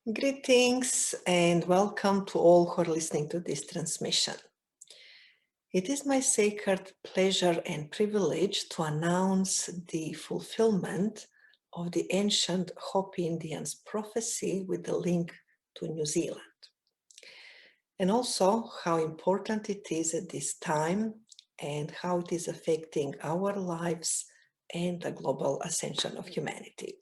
Greetings and welcome to all who are listening to this transmission. It is my sacred pleasure and privilege to announce the fulfillment of the ancient HOPI Indians' prophecy with the link to New Zealand. And also how important it is at this time and how it is affecting our lives and the global ascension of humanity.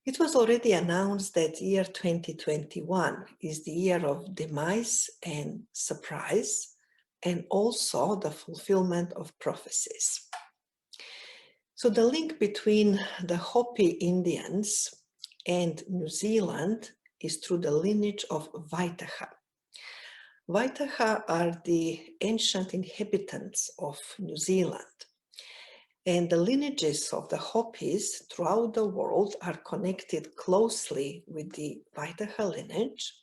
It was already announced that year 2021 is the year of demise and surprise, and also the fulfillment of prophecies. So the link between the Hopi Indians and New Zealand is through the lineage of Waitaha. Waitaha are the ancient inhabitants of New Zealand. And the lineages of the Hopis throughout the world are connected closely with the Waitaha lineage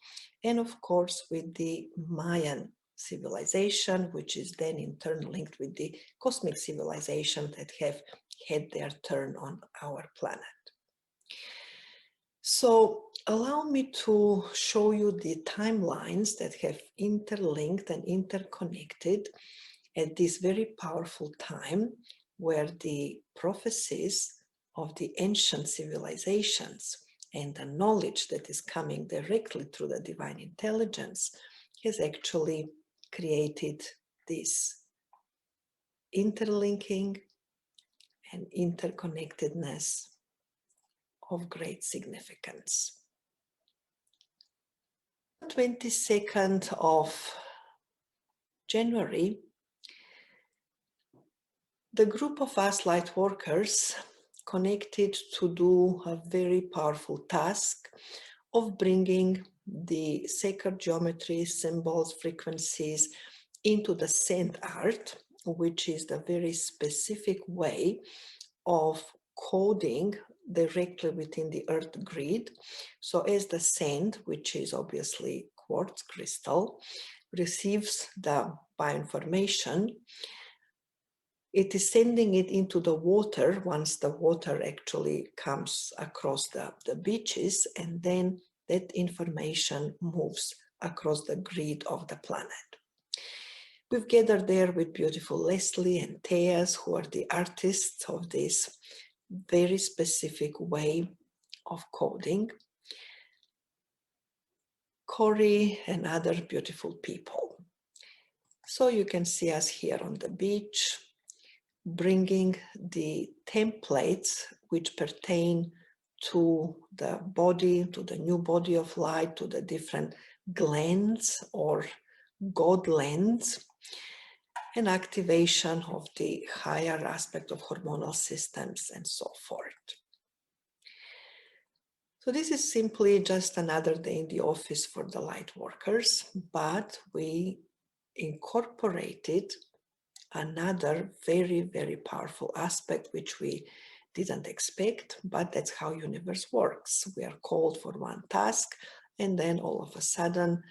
and of course with the Mayan civilization, which is then in turn linked with the cosmic civilization that have had their turn on our planet. So allow me to show you the timelines that have interlinked and interconnected at this very powerful time where the prophecies of the ancient civilizations and the knowledge that is coming directly through the divine intelligence has actually created this interlinking and interconnectedness of great significance. 22nd of January, the group of us light workers connected to do a very powerful task of bringing the sacred geometry, symbols, frequencies into the sand art, which is the very specific way of coding directly within the earth grid. So as the sand, which is obviously quartz crystal, receives the bioinformation, it is sending it into the water once the water actually comes across the beaches, and then that information moves across the grid of the planet. We've gathered there with beautiful Leslie and Teas, who are the artists of this very specific way of coding, Corey and other beautiful people. So you can see us here on the beach, bringing the templates which pertain to the body, to the new body of light, to the different glands or God lands, and activation of the higher aspect of hormonal systems and so forth. So this is simply just another day in the office for the light workers, but we incorporated another very, very powerful aspect which we didn't expect, but that's how universe works. We are called for one task, and then all of a sudden,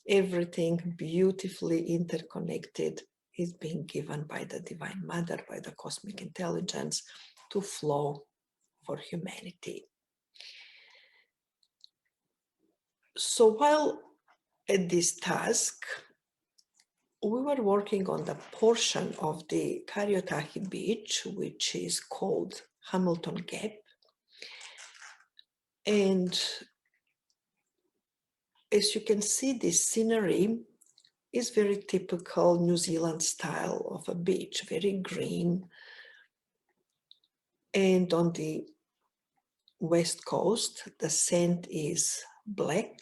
everything beautifully interconnected is being given by the Divine Mother, by the cosmic intelligence, to flow for humanity. So while at this task, we were working on the portion of the Kariotahi beach, which is called Hamilton Gap. And as you can see, this scenery is very typical New Zealand style of a beach, very green. And on the west coast, the sand is black,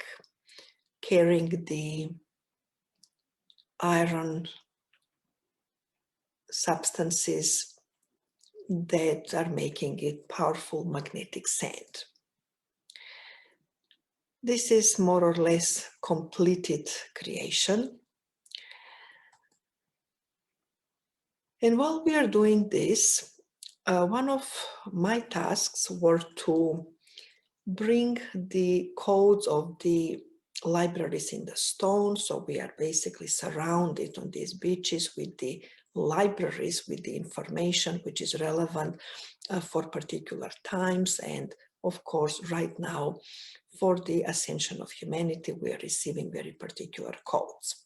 carrying the iron substances that are making it powerful magnetic sand. This is more or less completed creation. And while we are doing this, one of my tasks were to bring the codes of the libraries in the stone. So we are basically surrounded on these beaches with the libraries, with the information which is relevant for particular times and of course, right now, for the ascension of humanity, we are receiving very particular codes.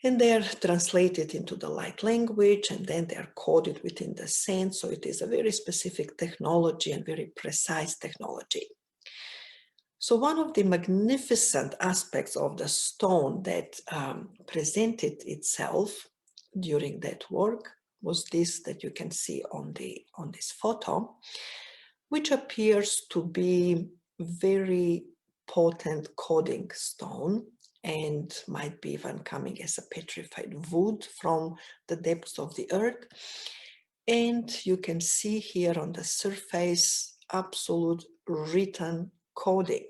And they're translated into the light language, and then they're coded within the sense. So it is a very specific technology and very precise technology. So one of the magnificent aspects of the stone that presented itself during that work was this that you can see on this photo, which appears to be very potent coding stone and might be even coming as a petrified wood from the depths of the earth. And you can see here on the surface absolute written coding.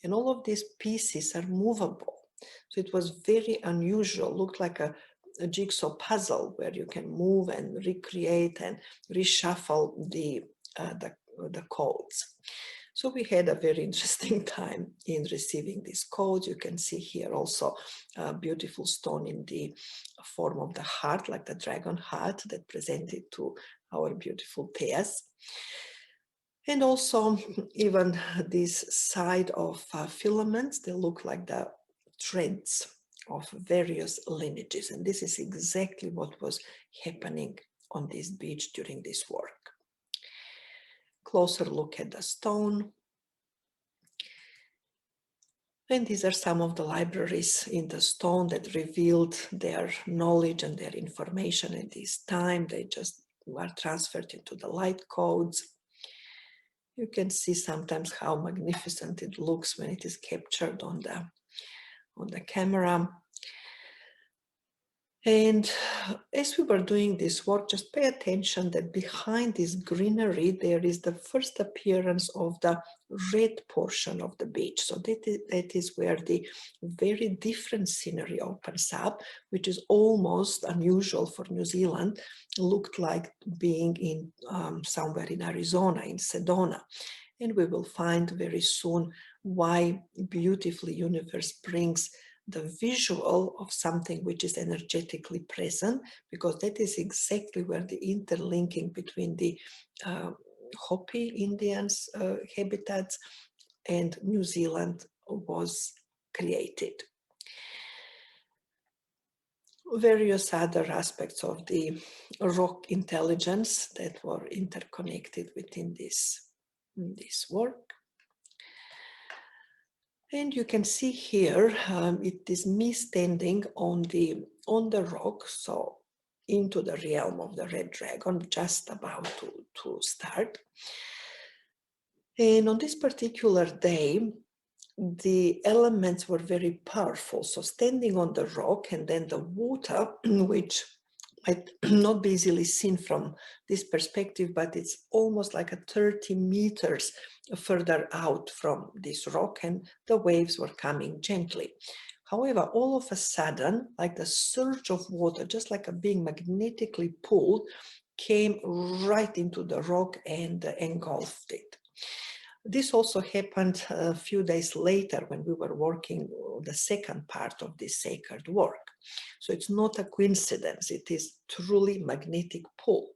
And all of these pieces are movable. So it was very unusual, looked like a jigsaw puzzle where you can move and recreate and reshuffle the codes. So we had a very interesting time in receiving these codes. You can see here also a beautiful stone in the form of the heart, like the dragon heart that presented to our beautiful Theas. And also even this side of filaments, they look like the threads of various lineages. And this is exactly what was happening on this beach during this work. Closer look at the stone. And these are some of the libraries in the stone that revealed their knowledge and their information at this time. They just were transferred into the light codes. You can see sometimes how magnificent it looks when it is captured on the camera. And as we were doing this work, just pay attention that behind this greenery, there is the first appearance of the red portion of the beach. So that is where the very different scenery opens up, which is almost unusual for New Zealand. Looked like being in somewhere in Arizona, in Sedona. And we will find very soon why beautifully universe brings the visual of something which is energetically present, because that is exactly where the interlinking between the Hopi Indians habitats and New Zealand was created. Various other aspects of the rock intelligence that were interconnected within this work. And you can see here, it is me standing on the rock, so into the realm of the red dragon, just about to start. And on this particular day, the elements were very powerful. So standing on the rock and then the water, which might not be easily seen from this perspective, but it's almost like 30 meters further out from this rock, and the waves were coming gently. However, all of a sudden, like the surge of water, just like being magnetically pulled, came right into the rock and engulfed it. This also happened a few days later when we were working on the second part of this sacred work. So it's not a coincidence, it is truly magnetic pull.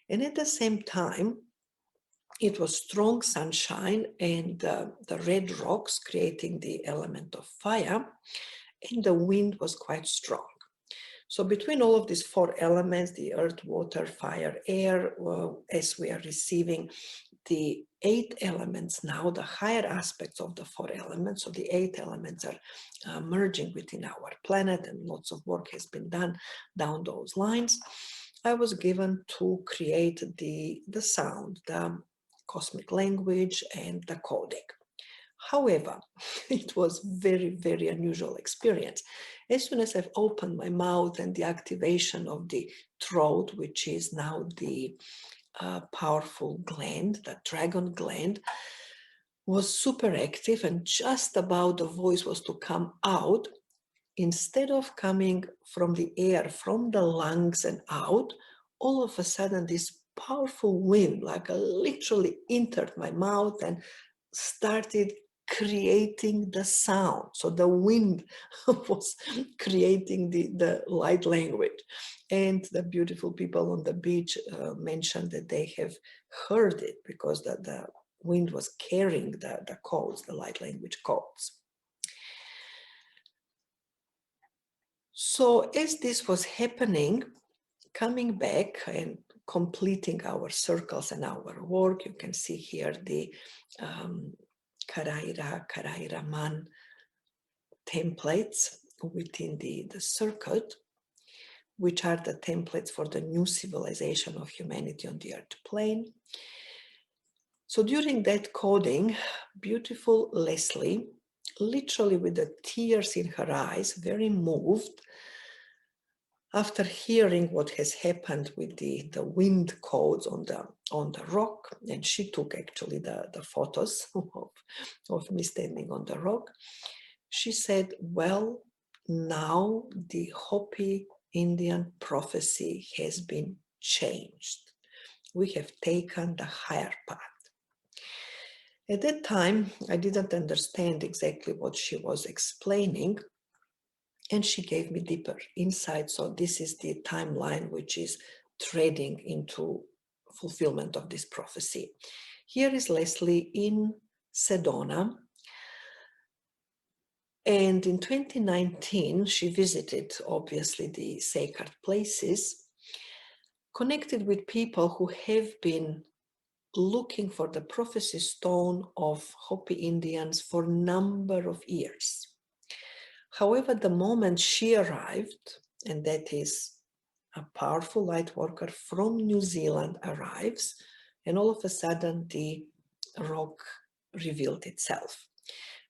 And at the same time, it was strong sunshine and the red rocks creating the element of fire, and the wind was quite strong. So between all of these four elements, the earth, water, fire, air, as we are receiving the 8 elements now, the higher aspects of the 4 elements, so the 8 elements are merging within our planet, and lots of work has been done down those lines. I was given to create the sound, the cosmic language, and the codec. However, it was very, very unusual experience. As soon as I've opened my mouth and the activation of the throat, which is now the powerful gland, the dragon gland, was super active, and just about the voice was to come out, instead of coming from the air, from the lungs and out, all of a sudden this powerful wind, like literally entered my mouth and started creating the sound. So the wind was creating the light language. And the beautiful people on the beach mentioned that they have heard it because the wind was carrying the codes, the light language codes. So as this was happening, coming back and completing our circles and our work, you can see here the Karaira Man templates within the circuit, which are the templates for the new civilization of humanity on the earth plane. So during that coding, beautiful Leslie, literally with the tears in her eyes, very moved, after hearing what has happened with the wind codes on the rock, and she took actually the photos of me standing on the rock, she said, well, now the Hopi Indian prophecy has been changed. We have taken the higher path. At that time, I didn't understand exactly what she was explaining, and she gave me deeper insight. So this is the timeline which is treading into fulfillment of this prophecy. Here is Leslie in Sedona. And in 2019, she visited, obviously, the sacred places, connected with people who have been looking for the prophecy stone of Hopi Indians for a number of years. However, the moment she arrived, and that is a powerful light worker from New Zealand arrives, and all of a sudden the rock revealed itself.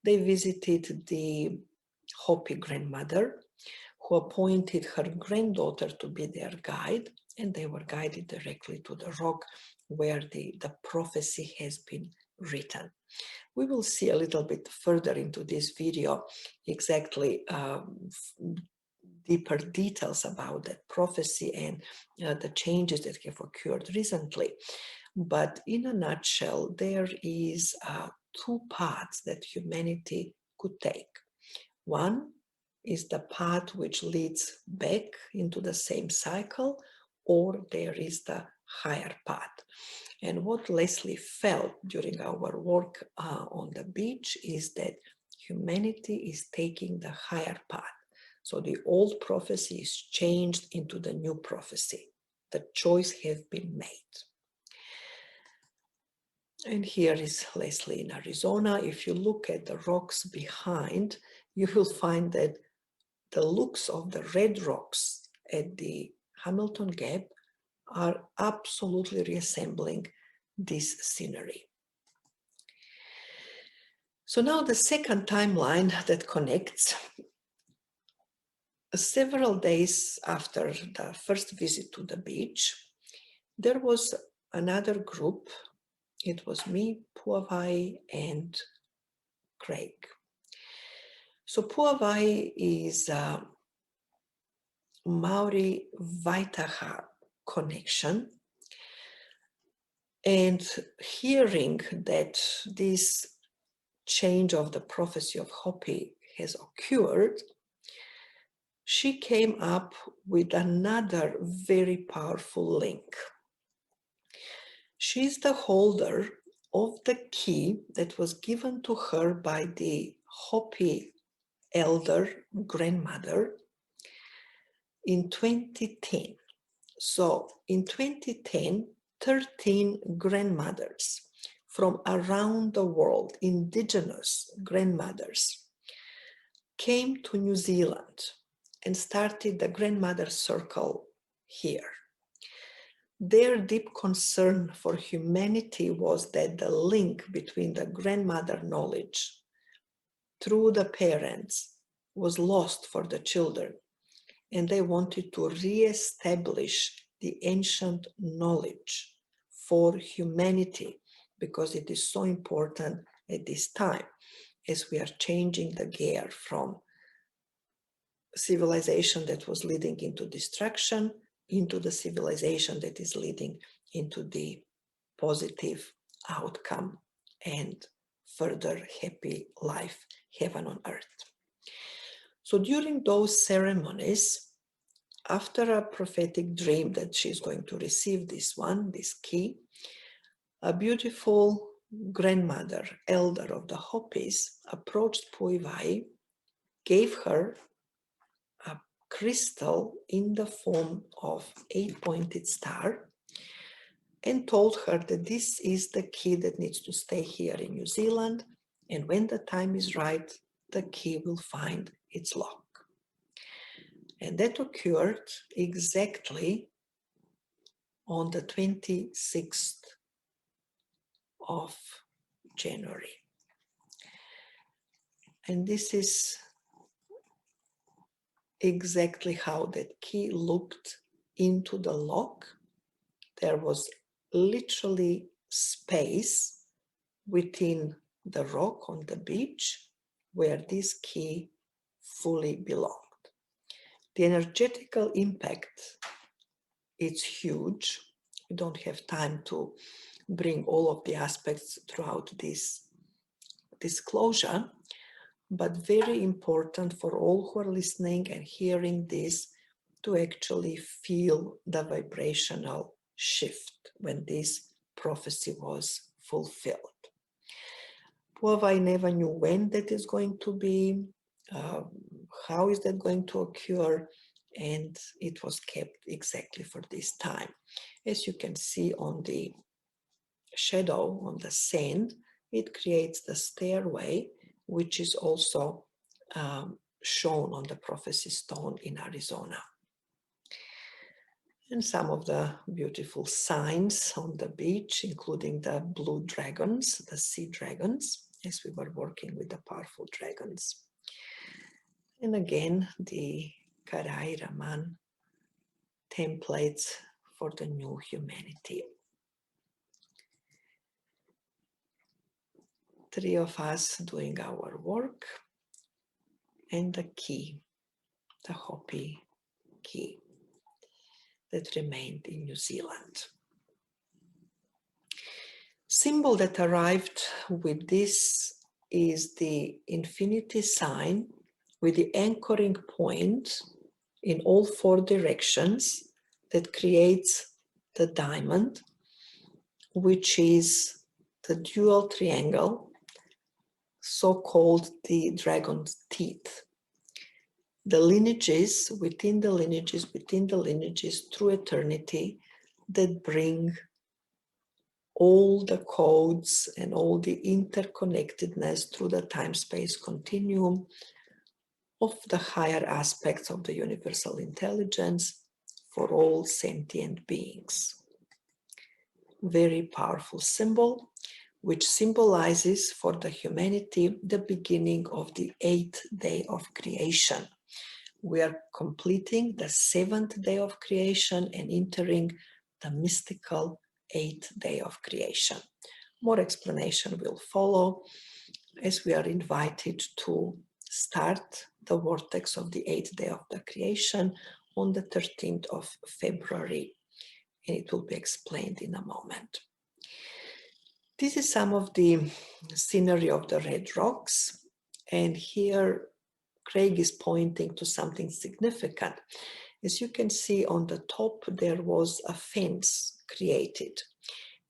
They visited the Hopi grandmother, who appointed her granddaughter to be their guide, and they were guided directly to the rock where the prophecy has been written. We will see a little bit further into this video exactly deeper details about that prophecy and the changes that have occurred recently. But in a nutshell, there is two paths that humanity could take. One is the path which leads back into the same cycle, or there is the higher path. And what Leslie felt during our work on the beach is that humanity is taking the higher path. So the old prophecy is changed into the new prophecy. The choice has been made. And here is Leslie in Arizona. If you look at the rocks behind, you will find that the looks of the red rocks at the Hamilton Gap are absolutely reassembling this scenery. So now the second timeline that connects. Several days after the first visit to the beach, there was another group. It was me, Puavai, and Craig. So Puavai is a Maori Waitaha connection. And hearing that this change of the prophecy of Hopi has occurred, she came up with another very powerful link. She's the holder of the key that was given to her by the Hopi elder grandmother in 2010. So in 2010, 13 grandmothers from around the world, indigenous grandmothers, came to New Zealand and started the grandmother circle here. Their deep concern for humanity was that the link between the grandmother knowledge through the parents was lost for the children, and they wanted to re-establish the ancient knowledge for humanity because it is so important at this time as we are changing the gear from civilization that was leading into destruction into the civilization that is leading into the positive outcome and further happy life, heaven on earth. So during those ceremonies, after a prophetic dream that she's going to receive this key, a beautiful grandmother, elder of the Hopis, approached Puivai, gave her a crystal in the form of 8-pointed star, and told her that this is the key that needs to stay here in New Zealand, and when the time is right, the key will find its lock. And that occurred exactly on the 26th of January. And this is exactly how that key looked into the lock. There was literally space within the rock on the beach where this key fully belonged. The energetical impact is huge. We don't have time to bring all of the aspects throughout this disclosure, but very important for all who are listening and hearing this to actually feel the vibrational shift when this prophecy was fulfilled. Puivai never knew when that is going to be, how is that going to occur, and it was kept exactly for this time. As you can see on the shadow on the sand, it creates the stairway, which is also shown on the prophecy stone in Arizona. And some of the beautiful signs on the beach, including the blue dragons, the sea dragons, as we were working with the powerful dragons. And again, the Karai Raman templates for the new humanity. 3 of us doing our work, and the key, the HOPI key that remained in New Zealand. Symbol that arrived with this is the infinity sign with the anchoring point in all 4 directions that creates the diamond, which is the dual triangle, so-called the dragon's teeth. The lineages within the lineages within the lineages through eternity that bring all the codes and all the interconnectedness through the time-space continuum of the higher aspects of the universal intelligence for all sentient beings. Very powerful symbol, which symbolizes for the humanity the beginning of the 8th day of creation. We are completing the 7th day of creation and entering the mystical 8th day of creation. More explanation will follow as we are invited to start the vortex of the 8th day of the creation on the 13th of February, and it will be explained in a moment. This is some of the scenery of the red rocks, and here Craig is pointing to something significant. As you can see on the top, there was a fence created,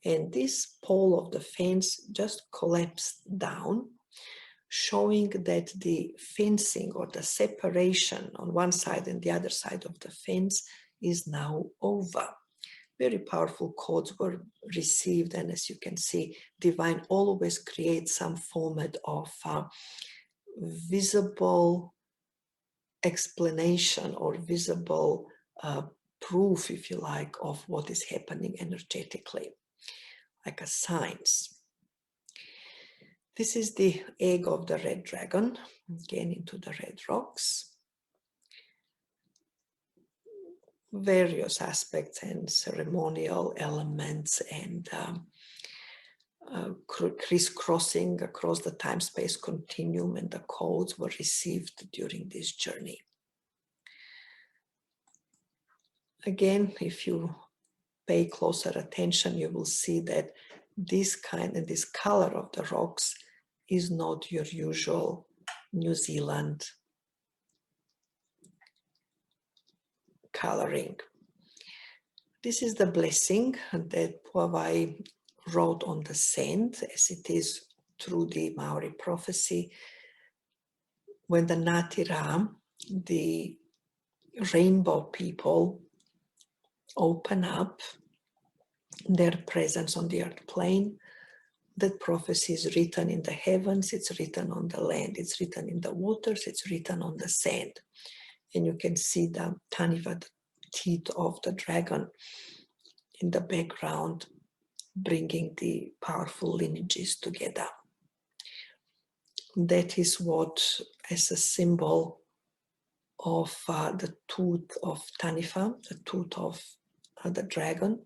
and this pole of the fence just collapsed down, showing that the fencing or the separation on one side and the other side of the fence is now over. Very powerful codes were received, and as you can see, divine always creates some format of visible explanation or visible proof, if you like, of what is happening energetically, like a science. This is the egg of the red dragon, again into the red rocks. Various aspects and ceremonial elements and crisscrossing across the time-space continuum, and the codes were received during this journey. Again, if you pay closer attention, you will see that this kind and this color of the rocks is not your usual New Zealand coloring. This is the blessing that Puavai wrote on the sand, as it is through the Maori prophecy. When the Natira, the rainbow people, open up their presence on the earth plane, that prophecy is written in the heavens, it's written on the land, it's written in the waters, it's written on the sand. And you can see the Taniva, the teeth of the dragon in the background, bringing the powerful lineages together. That is what, as a symbol of the tooth of Tanifa, the tooth of the dragon,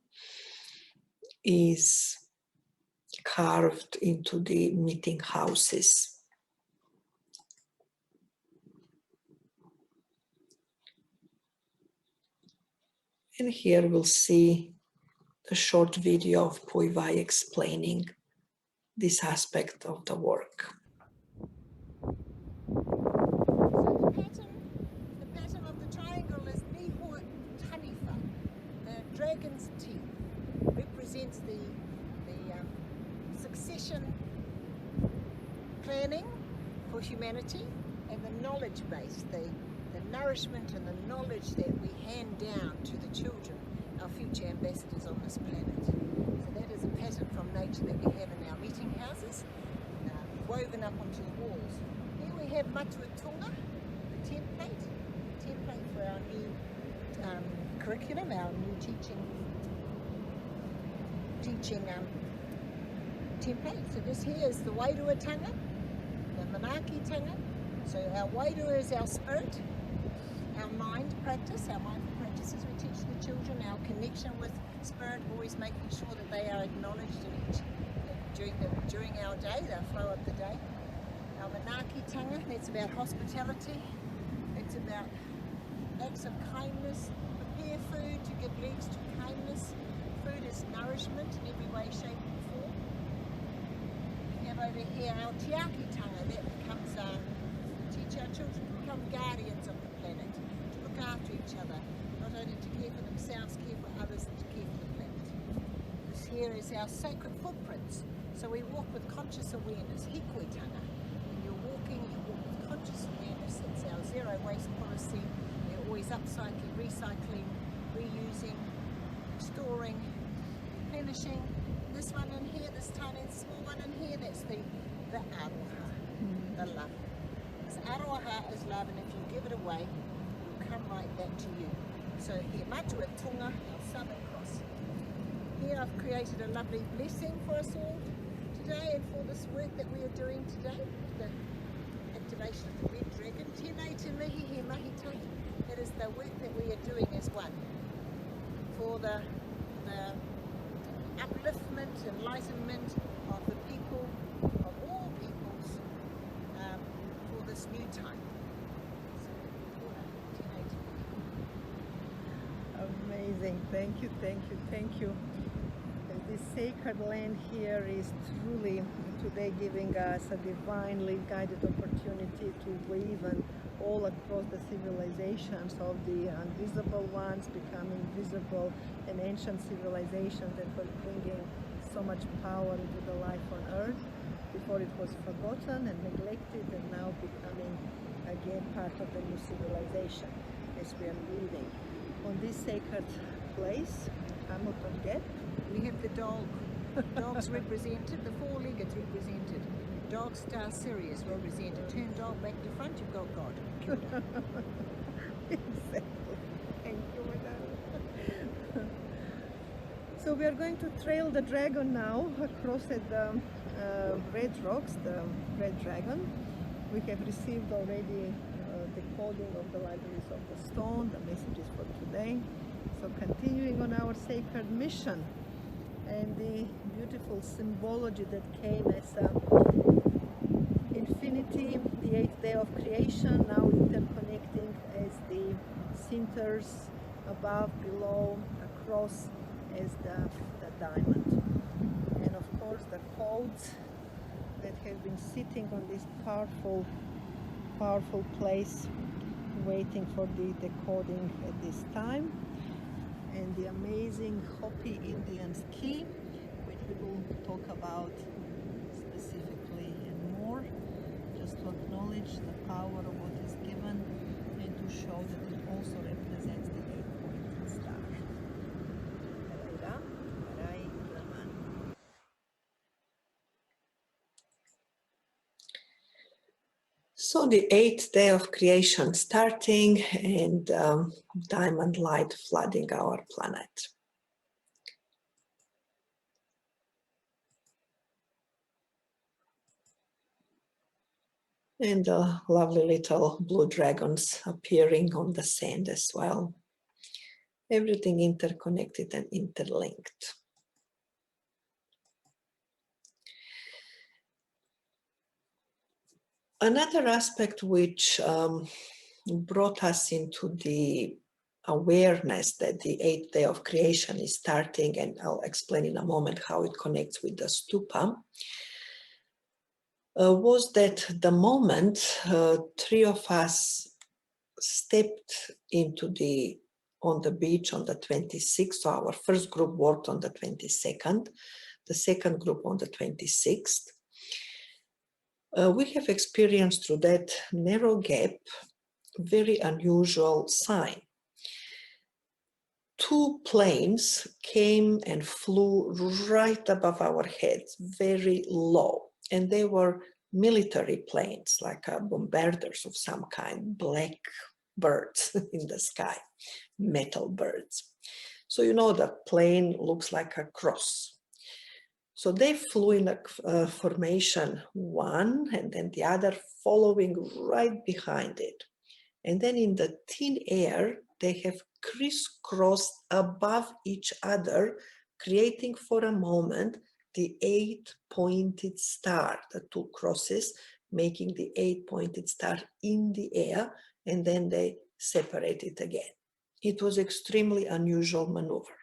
is carved into the meeting houses. And here we'll see a short video of Puivai explaining this aspect of the work. So the pattern of the triangle is Niho Tanifa, the dragon's teeth, represents the succession planning for humanity, and the knowledge base, the nourishment and the knowledge that we hand down to the children, our future ambassadors on this planet. So that is a pattern from nature that we have in our meeting houses, woven up onto the walls. Here we have Matua Tunga, the template for our new curriculum, our new teaching template. So this here is the Wairua Tanga, the Manaki Tanga. So our Wairua is our spirit, our mind practice, our mindful practices we teach the children, our connection with spirit, always making sure that they are acknowledged during our day, the flow of the day. Our Manaki Tanga, that's about hospitality, it's about acts of kindness, prepare food to give legs to kindness. Food is nourishment in every way, shape and form. We have over here our Tiaki Tanga, that becomes teach our children to become guardians of the planet, to look after each other, not only to care for themselves, care for others, and to care for the planet. This here is our sacred footprints. So we walk with conscious awareness, Hikoi Tanga. When you're walking, you walk with conscious awareness. It's our zero waste policy. We're always upcycling, recycling, reusing, storing, replenishing. This one in here, this tiny small one in here, that's the aroha, the love. This aroha is love, and if you give it away, it will come right back to you. So here, Matua Tunga, our Southern Cross. Here I've created a lovely blessing for us all today, and for this work that we are doing today, the activation of the red dragon. Tēnei te mihi he mahi tahi. That is the work that we are doing as one, for the upliftment, enlightenment of the people, of all peoples, for this new time. Amazing, thank you, thank you, thank you. This sacred land here is truly today giving us a divinely guided opportunity to weave and all across the civilizations of the invisible ones becoming visible, and ancient civilizations that were bringing so much power into the life on earth. Before it was forgotten and neglected, and now becoming again part of the new civilization as we are living. On this sacred place, Hamilton Gap, we have the dog. Dogs represented, the four-legged represented. Dog star Sirius represented. Turn dog back to front, you've got God. Exactly. Thank you, Madame. So we are going to trail the dragon now across at the red rocks, the red dragon. We have received already the coding of the libraries of the stone, the messages for today. So continuing on our sacred mission, and the beautiful symbology that came as infinity, the eighth day of creation, now interconnecting as the centers above, below, across as the diamond. And of course the codes that have have been sitting on this powerful, powerful place, waiting for the decoding at this time. And the amazing HOPI Indian's key, which we will talk about specifically and more, just to acknowledge the power of what is given and to show that it also represents the 8-pointed star. So the 8th day of creation starting, and diamond light flooding our planet. And lovely little blue dragons appearing on the sand as well. Everything interconnected and interlinked. Another aspect which brought us into the awareness that the 8th day of creation is starting, and I'll explain in a moment how it connects with the stupa, was that the moment 3 of us stepped on the beach on the 26th, so our first group worked on the 22nd, the second group on the 26th. We have experienced through that narrow gap very unusual sign. 2 planes came and flew right above our heads, very low, and they were military planes, like bombarders of some kind, black birds in the sky, metal birds. So you know the plane looks like a cross. So they flew in a formation 1 and then the other following right behind it. And then in the thin air, they have crisscrossed above each other, creating for a moment the 8-pointed star, the 2 crosses, making the 8-pointed star in the air, and then they separated again. It was extremely unusual maneuver.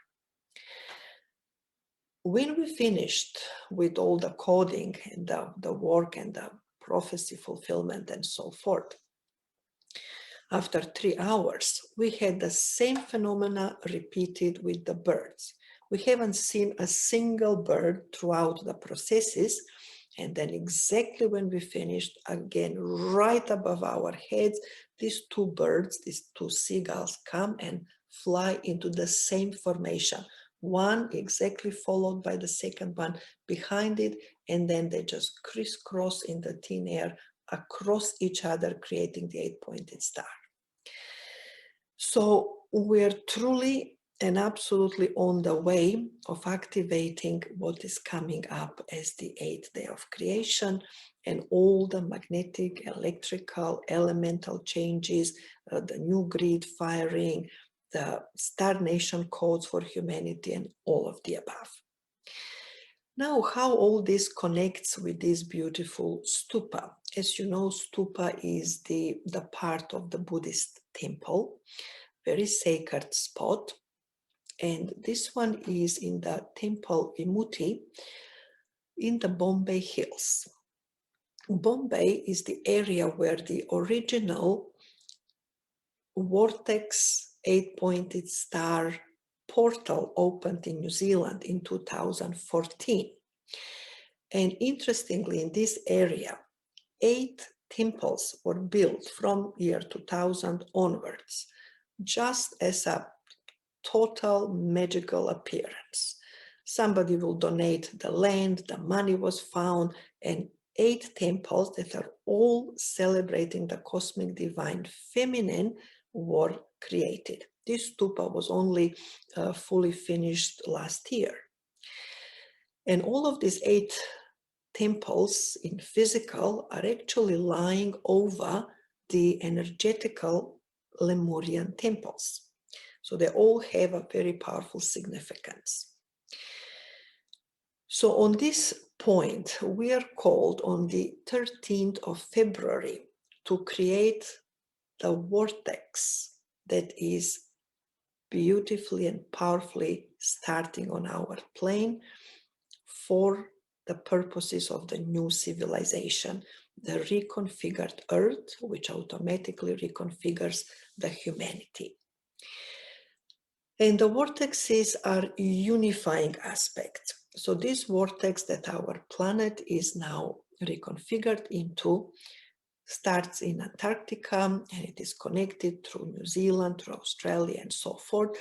When we finished with all the coding and the work and the prophecy fulfillment and so forth, after 3 hours, we had the same phenomena repeated with the birds. We haven't seen a single bird throughout the processes, and then exactly when we finished, again, right above our heads, these 2 birds, these 2 seagulls come and fly into the same formation. 1 exactly followed by the second one behind it, and then they just crisscross in the thin air across each other, creating the 8-pointed star. So we're truly and absolutely on the way of activating what is coming up as the 8th day of creation, and all the magnetic, electrical, elemental changes, the new grid firing, the Star Nation codes for humanity, and all of the above. Now, how all this connects with this beautiful stupa. As you know, stupa is the part of the Buddhist temple, very sacred spot. And this one is in the temple Vimutti in the Bombay Hills. Bombay is the area where the original vortex 8-pointed star portal opened in New Zealand in 2014. And interestingly, in this area, 8 temples were built from year 2000 onwards, just as a total magical appearance. Somebody will donate the land, the money was found, and 8 temples that are all celebrating the cosmic divine feminine were created. This stupa was only fully finished last year. And all of these 8 temples in physical are actually lying over the energetical Lemurian temples. So they all have a very powerful significance. So on this point, we are called on the 13th of February to create the vortex that is beautifully and powerfully starting on our plane for the purposes of the new civilization, the reconfigured Earth, which automatically reconfigures the humanity. And the vortexes are unifying aspects. So this vortex that our planet is now reconfigured into starts in Antarctica, and it is connected through New Zealand, through Australia, and so forth,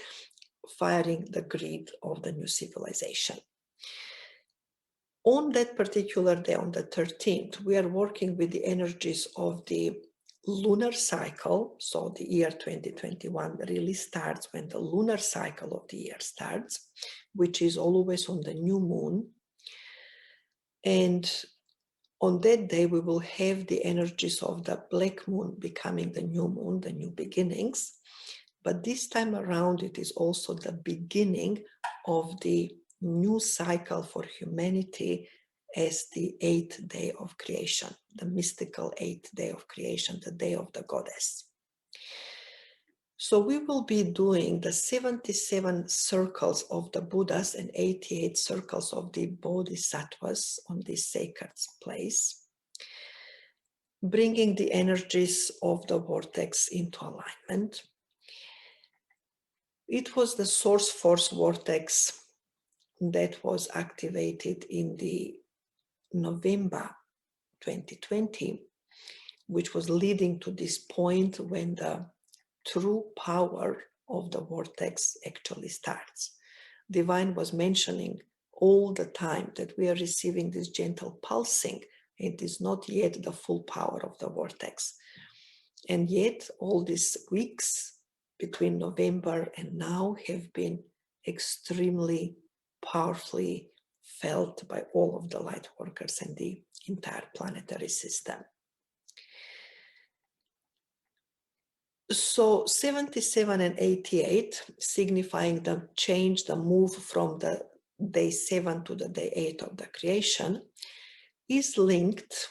firing the grid of the new civilization. On that particular day, on the 13th, we are working with the energies of the lunar cycle. So the year 2021 really starts when the lunar cycle of the year starts, which is always on the new moon. And on that day, we will have the energies of the black moon becoming the new moon, the new beginnings. But this time around, it is also the beginning of the new cycle for humanity as the 8th day of creation, the mystical 8th day of creation, the day of the goddess. So we will be doing the 77 circles of the Buddhas and 88 circles of the Bodhisattvas on this sacred place, bringing the energies of the vortex into alignment. It was the SourceForce vortex that was activated in the November 2020, which was leading to this point when the true power of the vortex actually starts. Divine was mentioning all the time that we are receiving this gentle pulsing. It is not yet the full power of the vortex. And yet all these weeks between November and now have been extremely powerfully felt by all of the light workers and the entire planetary system. So 77 and 88, signifying the change, the move from the day 7 to the day 8 of the creation, is linked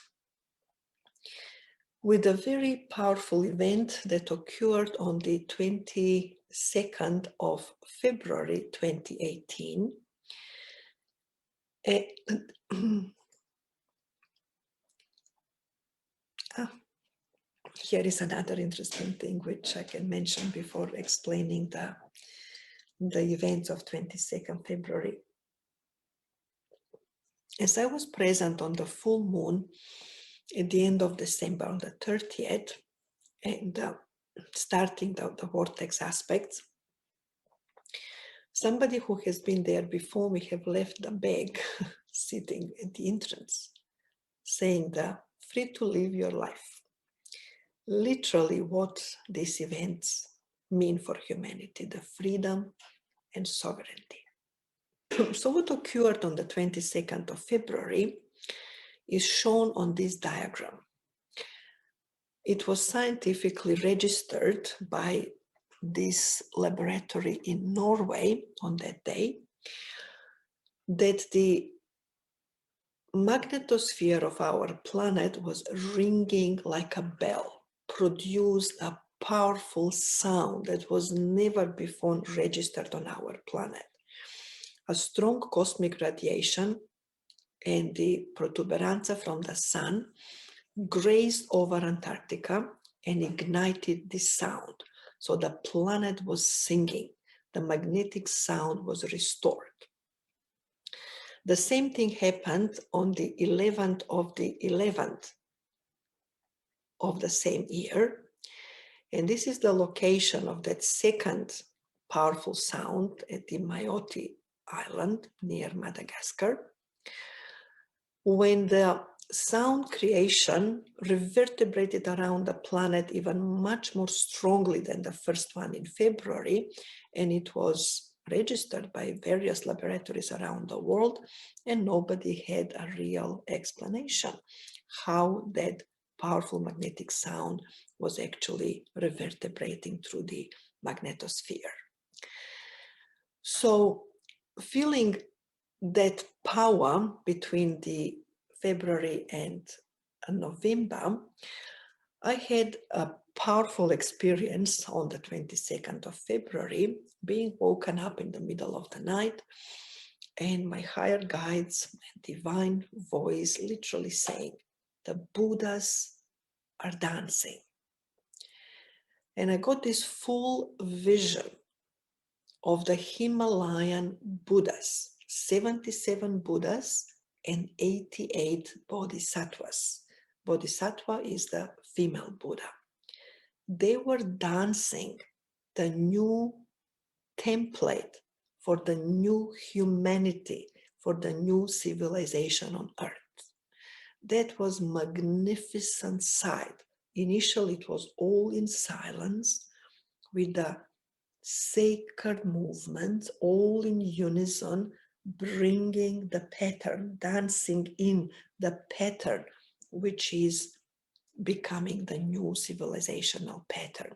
with a very powerful event that occurred on the 22nd of February 2018. Here is another interesting thing which I can mention before explaining the events of 22nd February. As I was present on the full moon at the end of December on the 30th, and starting the vortex aspects, somebody who has been there before me have left the bag sitting at the entrance, saying the free to live your life. Literally what these events mean for humanity, the freedom and sovereignty. So what occurred on the 22nd of February is shown on this diagram. It was scientifically registered by this laboratory in Norway on that day that the magnetosphere of our planet was ringing like a bell, produced a powerful sound that was never before registered on our planet. A strong cosmic radiation and the protuberance from the sun grazed over Antarctica and ignited this sound. So the planet was singing, the magnetic sound was restored. The same thing happened on the 11th of the 11th of the same year. And this is the location of that second powerful sound at the Mayotte Island near Madagascar, when the sound creation reverberated around the planet even much more strongly than the first one in February, and it was registered by various laboratories around the world, and nobody had a real explanation how that powerful magnetic sound was actually reverberating through the magnetosphere. So feeling that power between the February and November, I had a powerful experience on the 22nd of February, being woken up in the middle of the night and my higher guides, my divine voice literally saying, the Buddhas are dancing. And I got this full vision of the Himalayan Buddhas, 77 Buddhas and 88 Bodhisattvas. Bodhisattva is the female Buddha. They were dancing the new template for the new humanity, for the new civilization on earth. That was magnificent sight. Initially, it was all in silence with the sacred movements, all in unison, bringing the pattern, dancing in the pattern, which is becoming the new civilizational pattern.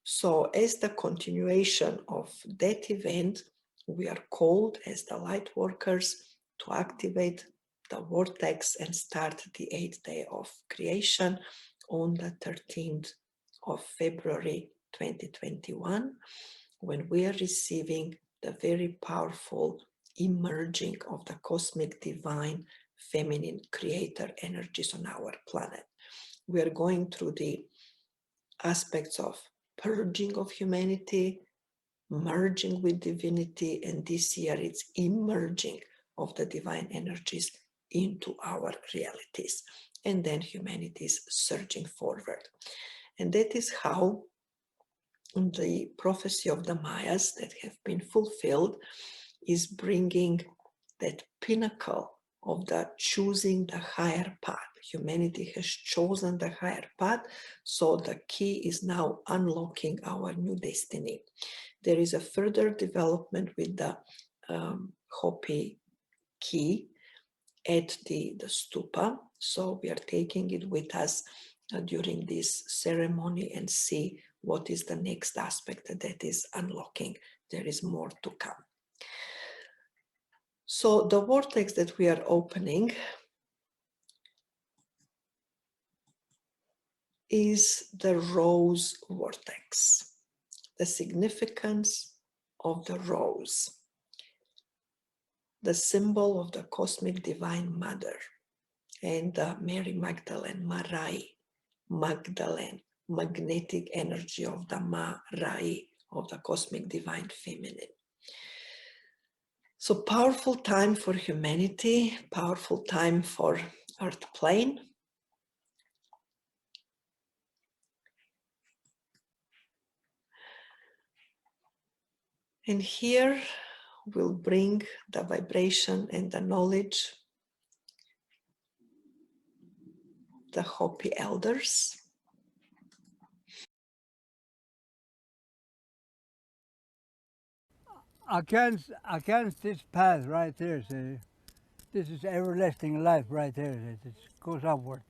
So as the continuation of that event, we are called as the light workers to activate the vortex and start the 8th day of creation on the 13th of February 2021, when we are receiving the very powerful emerging of the cosmic divine feminine creator energies on our planet. We are going through the aspects of purging of humanity, merging with divinity, and this year it's emerging of the divine energies into our realities. And then humanity is surging forward. And that is how the prophecy of the Mayas that have been fulfilled is bringing that pinnacle of the choosing the higher path. Humanity has chosen the higher path, so the key is now unlocking our new destiny. There is a further development with the HOPI key at the stupa, so we are taking it with us during this ceremony and see what is the next aspect that is unlocking. There is more to come. So the vortex that we are opening is the rose vortex, the significance of the rose, the symbol of the cosmic divine mother, and Mary Magdalene, Marai, Magdalene, magnetic energy of the Marai, of the cosmic divine feminine. So powerful time for humanity, powerful time for Earth plane. And here we'll bring the vibration and the knowledge, the HOPI elders. Against this path right there, see, this is everlasting life right there. It goes upward.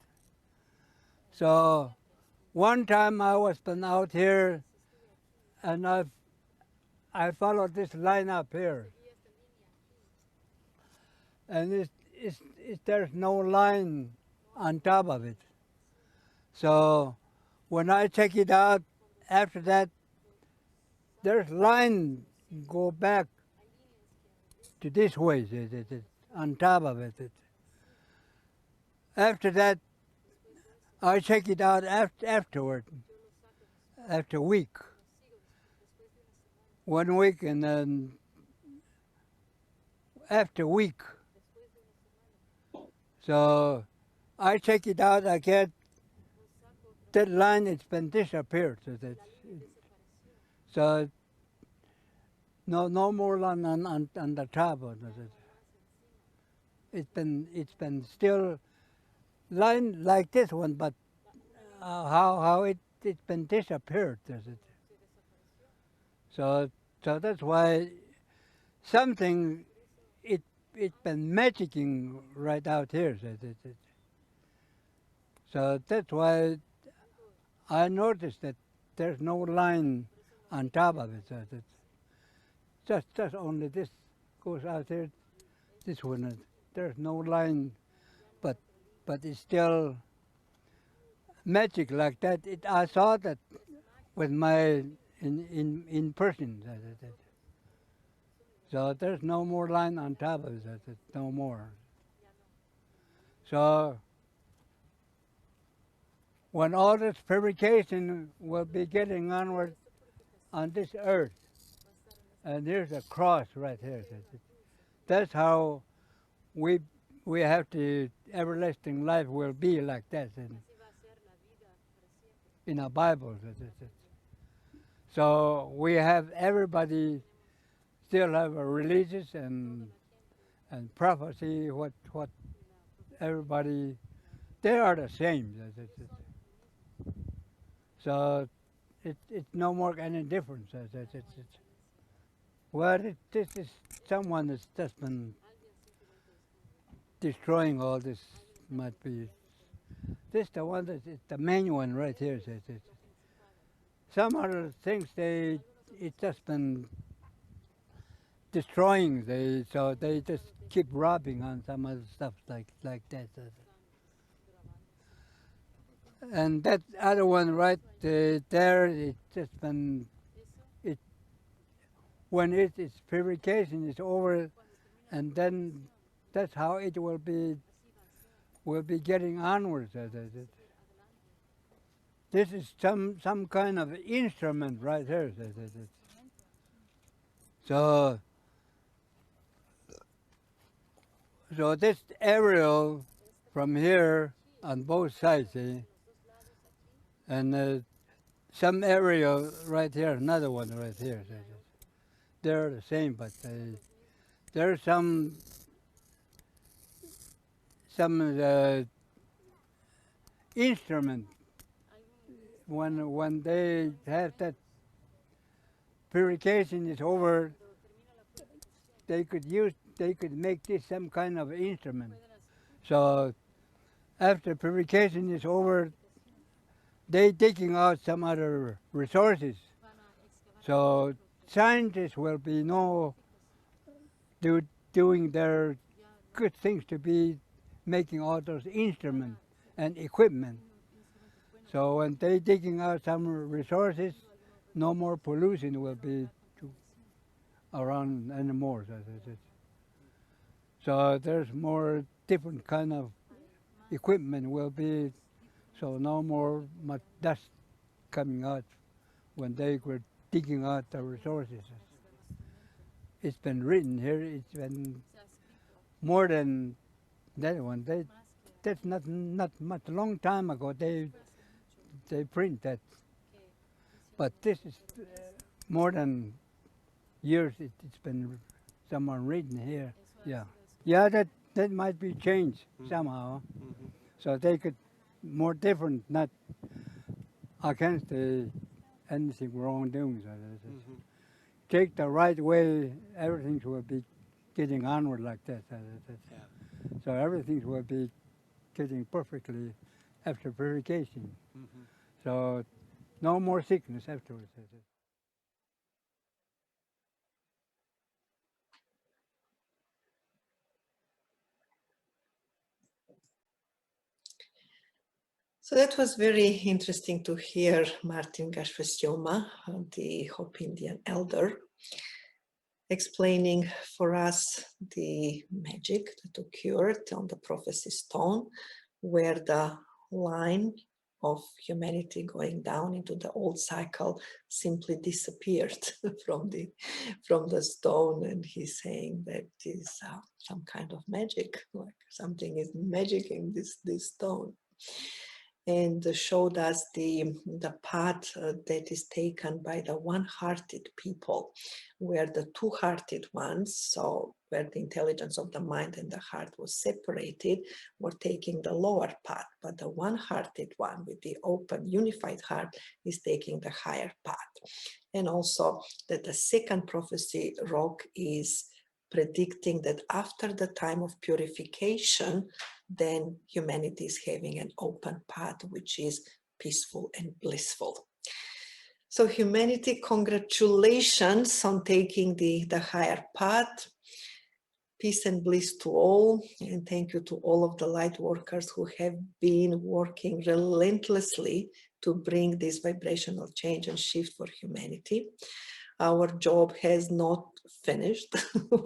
So one time I was been out here and I followed this line up here. And there's no line on top of it. So when I check it out, after that, there's line go back to this way, on top of it. After that, I check it out afterward, after a week. 1 week, and then after a week. So I check it out, I get that line, it's been disappeared. So no more line on the top of it. It's been still line like this one, but how it's been disappeared. So that's why something it's been magicking right out here. So that's why I noticed that there's no line on top of it. So it's just only this goes out here, this one. There's no line, but it's still magic like that. I saw that with my in person. So there's no more line on top of it, no more. So when all this purification will be getting onward on this earth, and there's a cross right here. That's how we we have to everlasting life will be like that in our Bible. So we have everybody still have a religious and prophecy. What everybody they are the same. So it's no more any difference. Well, this is someone that's just been destroying all this. Might be this the one that is the main one right here. Some other things it's just been destroying. So they just keep robbing on some other stuff like that. And that other one right there, it's just been it when its purification is over, and then that's how it will be getting onwards. This is some kind of instrument right here. So this aerial from here on both sides, see, and some aerial right here, another one right here. They're the same, but there's some instrument when they have that purification is over, they could make this some kind of instrument. So after purification is over, they taking out some other resources. So scientists will be doing their good things to be making all those instruments and equipment. So when they taking out some resources, no more pollution will be around anymore. So there's more different kind of equipment will be, so no more much dust coming out when they were digging out the resources. It's been written here. It's been more than that one. That's not much long time ago. They print that, but this is more than years. It's been someone written here. Yeah. That might be changed somehow, so they could more different, not against anything wrongdoing. Take the right way, everything will be getting onward like that. So everything will be getting perfectly after purification. So no more sickness afterwards. So that was very interesting to hear Martin Gashvesioma, the Hopi Indian elder, explaining for us the magic that occurred on the prophecy stone, where the line of humanity going down into the old cycle simply disappeared from the stone. And he's saying that is some kind of magic, like something is magic in this stone. And showed us the path that is taken by the one-hearted people, where the two-hearted ones, so where the intelligence of the mind and the heart was separated, were taking the lower path, but the one-hearted one with the open, unified heart is taking the higher path. And also that the second prophecy rock is predicting that after the time of purification, then humanity is having an open path, which is peaceful and blissful. So humanity, congratulations on taking the higher path. Peace and bliss to all, and thank you to all of the light workers who have been working relentlessly to bring this vibrational change and shift for humanity. Our job has not finished.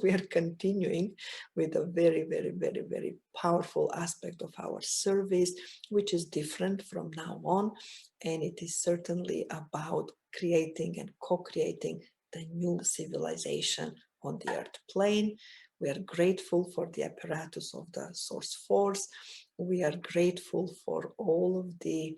We are continuing with a very, very, very, very powerful aspect of our service, which is different from now on. And it is certainly about creating and co-creating the new civilization on the earth plane. We are grateful for the apparatus of the SourceForce. We are grateful for all of the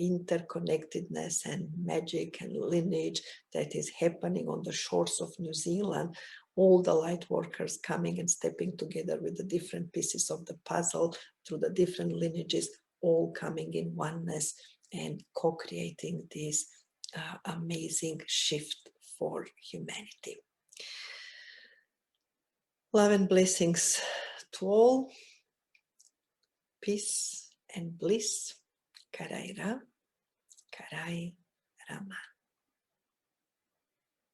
interconnectedness and magic and lineage that is happening on the shores of New Zealand. All the light workers coming and stepping together with the different pieces of the puzzle through the different lineages, all coming in oneness and co-creating this amazing shift for humanity. Love and blessings to all. Peace and bliss. Karaira, Karai Rama.